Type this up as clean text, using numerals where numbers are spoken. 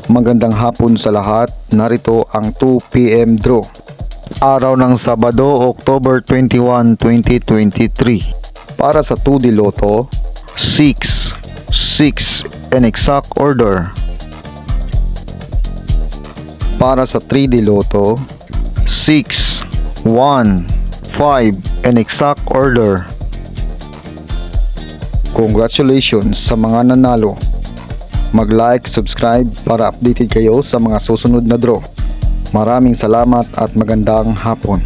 Magandang hapon sa lahat. Narito ang 2 PM draw. Araw ng Sabado, October 21, 2023. Para sa 2D Lotto, 6 in exact order. Para sa 3D Lotto, 6, 1, 5 in exact order. Congratulations sa mga nanalo. Mag-like, subscribe para updated kayo sa mga susunod na draw. Maraming salamat at magandang hapon.